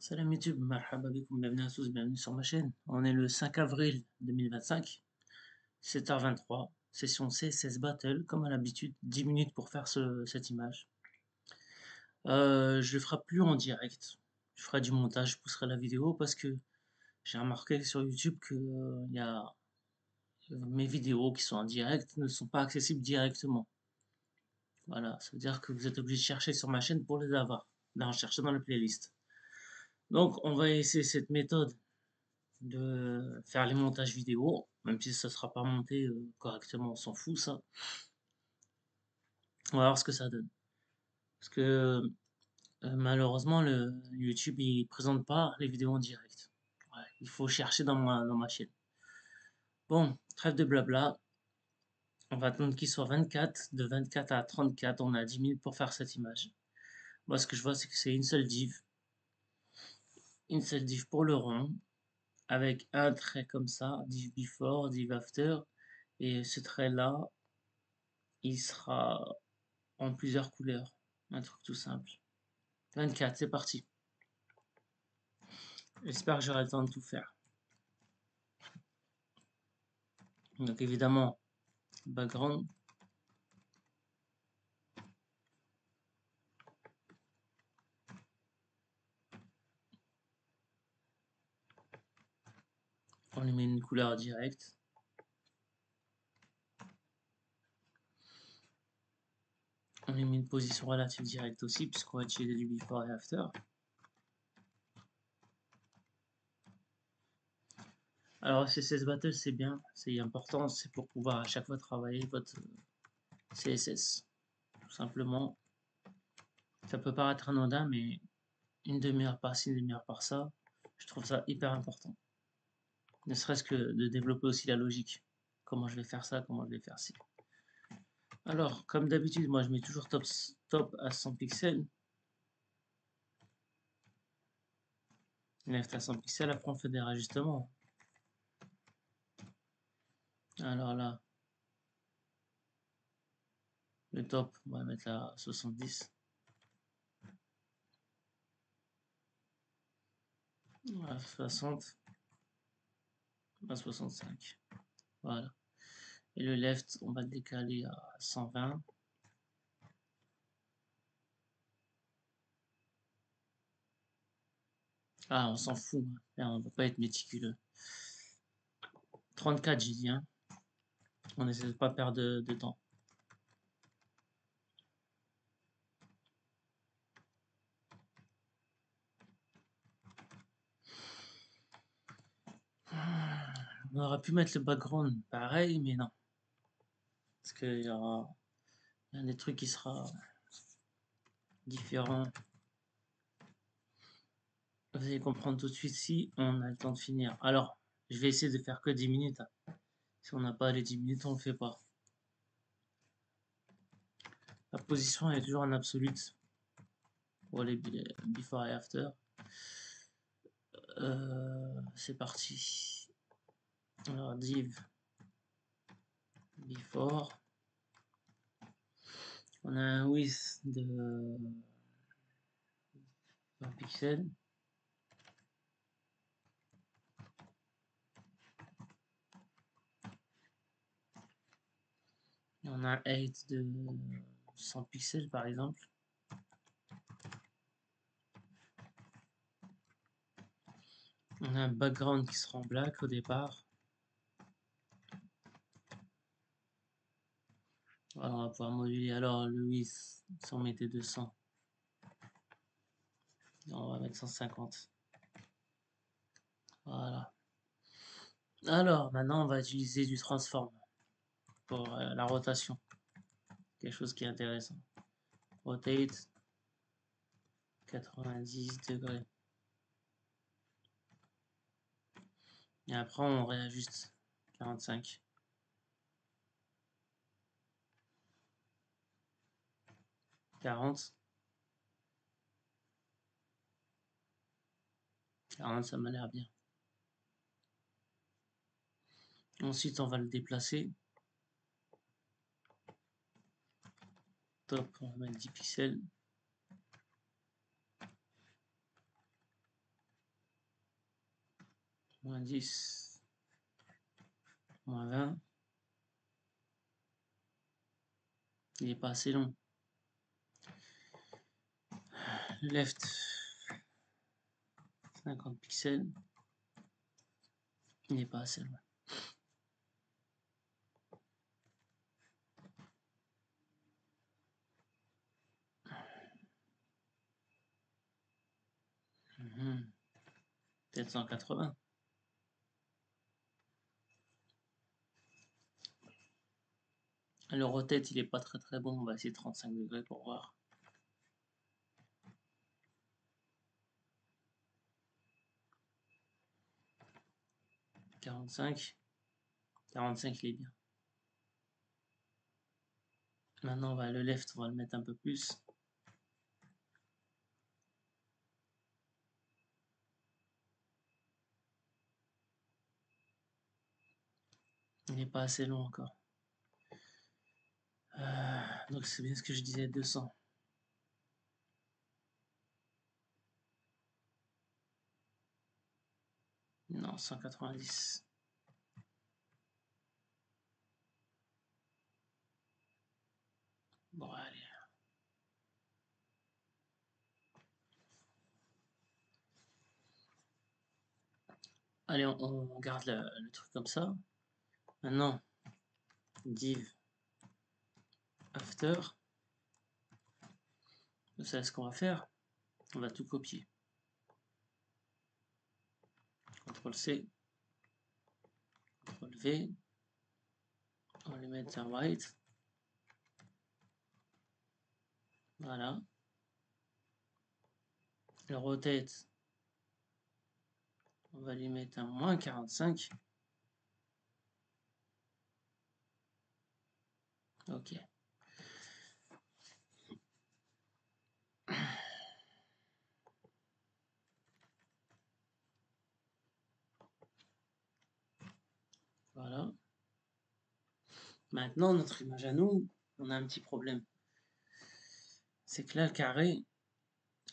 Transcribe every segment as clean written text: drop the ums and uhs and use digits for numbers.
Salam YouTube, marhaba bikoum, bienvenue à tous, bienvenue sur ma chaîne. On est le 5 avril 2025, 7h23, session CSS Battle, comme à l'habitude, 10 minutes pour faire cette image. Je le ferai plus en direct, je ferai du montage, je pousserai la vidéo parce que j'ai remarqué sur YouTube que mes vidéos qui sont en direct ne sont pas accessibles directement. Voilà, ça veut dire que vous êtes obligé de chercher sur ma chaîne pour les avoir, là en cherchant dans la playlist. Donc on va essayer cette méthode de faire les montages vidéo, même si ça sera pas monté correctement, on s'en fout ça. On va voir ce que ça donne. Parce que malheureusement, le YouTube il présente pas les vidéos en direct. Ouais, il faut chercher dans ma chaîne. Bon, trêve de blabla. On va attendre qu'il soit 24. De 24 à 34, on a 10 minutes pour faire cette image. Moi, ce que je vois, c'est que c'est une seule div. Une seule div pour le rond. Avec un trait comme ça, div before, div after. Et ce trait-là, il sera en plusieurs couleurs. Un truc tout simple. 24, c'est parti. J'espère que j'aurai le temps de tout faire. Donc évidemment, background. On lui met une couleur directe. On lui met une position relative directe aussi, puisqu'on va utiliser du before et after. Alors CSS Battle, c'est bien, c'est important, c'est pour pouvoir à chaque fois travailler votre CSS. Tout simplement. Ça peut paraître anodin, mais une demi-heure par-ci, une demi-heure par-ça, je trouve ça hyper important. Ne serait-ce que de développer aussi la logique. Comment je vais faire ça, comment je vais faire ci. Alors, comme d'habitude, moi je mets toujours top à 100 pixels. Left à 100 pixels, après on fait des rajustements. Alors là, le top, on va mettre à 70. À 60. À 65. Voilà. Et le left, on va le décaler à 120. Ah, on s'en fout. Hein. On ne va pas être méticuleux. 34, j'ai dit. Hein. On essaie de pas perdre de temps. On aurait pu mettre le background pareil, mais non. Parce qu'il y aura des trucs qui sera différents. Vous allez comprendre tout de suite si on a le temps de finir. Alors, je vais essayer de faire que 10 minutes. Hein. Si on n'a pas les 10 minutes, on le fait pas. La position est toujours en absolute pour les before et after. C'est parti. Alors, div before. On a un width de 20 pixels. Et on a un height de 100 pixels par exemple. On a un background qui sera en black au départ. Voilà, on va pouvoir moduler. Alors le width, si on mettait 200, on va mettre 150. Voilà. Alors maintenant on va utiliser du transform pour la rotation. Quelque chose qui est intéressant. Rotate 90 degrés. Et après on réajuste 45. 40. 40, ça m'a l'air bien. Ensuite, on va le déplacer. Top, on va mettre 10 pixels. Moins 10. Moins 20. Il n'est pas assez long. Left. 50 pixels. Il n'est pas assez long. Peut-être 180. Le rotate, il est pas très bon. On va essayer 35 degrés pour voir. « 45. 45, il est bien. Maintenant, on va le left, on va le mettre un peu plus. Il n'est pas assez long encore. Donc c'est bien ce que je disais, 200. Non, 190. Bon, allez. Allez, on garde le truc comme ça. Maintenant, div after. Vous savez ce qu'on va faire? On va tout copier. CTRL-C. CTRL-V. On va lui mettre un white. Voilà. Le rotate. On va lui mettre un moins 45. Ok. Voilà. Maintenant, notre image à nous, on a un petit problème. C'est que là, le carré,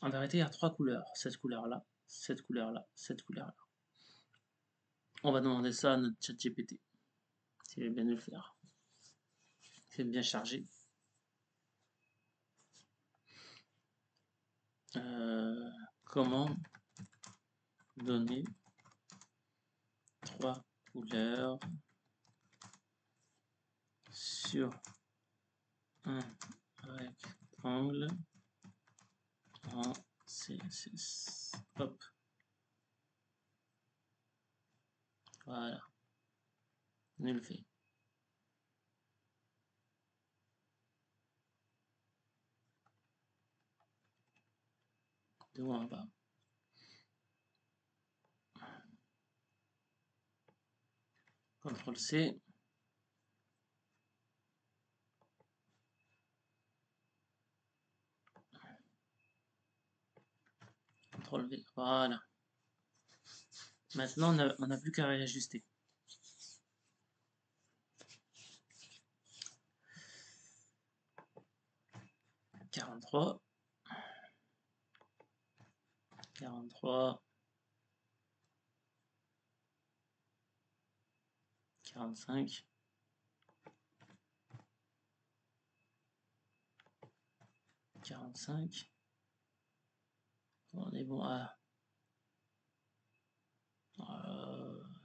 en vérité, il y a 3 couleurs. Cette couleur-là, cette couleur-là, cette couleur-là. On va demander ça à notre chat GPT. S'il veut bien nous le faire. C'est bien chargé. Comment donner 3 couleurs sur un rectangle en CSS. Hop. Voilà. Nul fait. De haut en bas. CTRL-C. CTRL-V. Voilà. Maintenant, on n'a plus qu'à réajuster. « 43. 43. 45. 45. On est bon à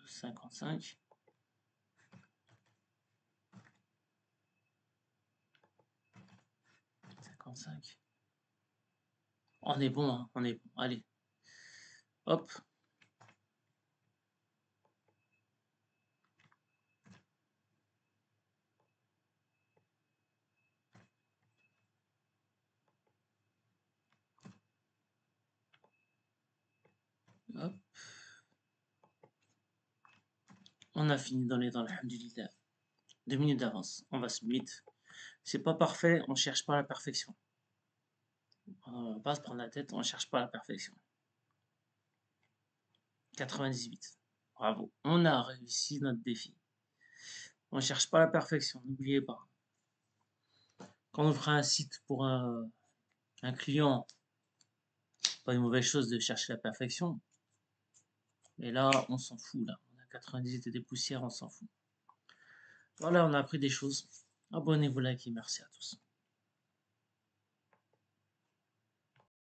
55. 55. On est bon, hein, on est bon. Allez. Hop. Hop. On a fini dans les temps, alhamdoulilah. 2 minutes d'avance. On va submit. C'est pas parfait, on cherche pas la perfection. On va pas se prendre la tête, on cherche pas la perfection. 98. Bravo. On a réussi notre défi. On cherche pas la perfection, n'oubliez pas. Quand on fera un site pour un client, pas une mauvaise chose de chercher la perfection. Mais là, on s'en fout, là. On a 98 et des poussières, on s'en fout. Voilà, on a appris des choses. Abonnez-vous, likez, merci à tous.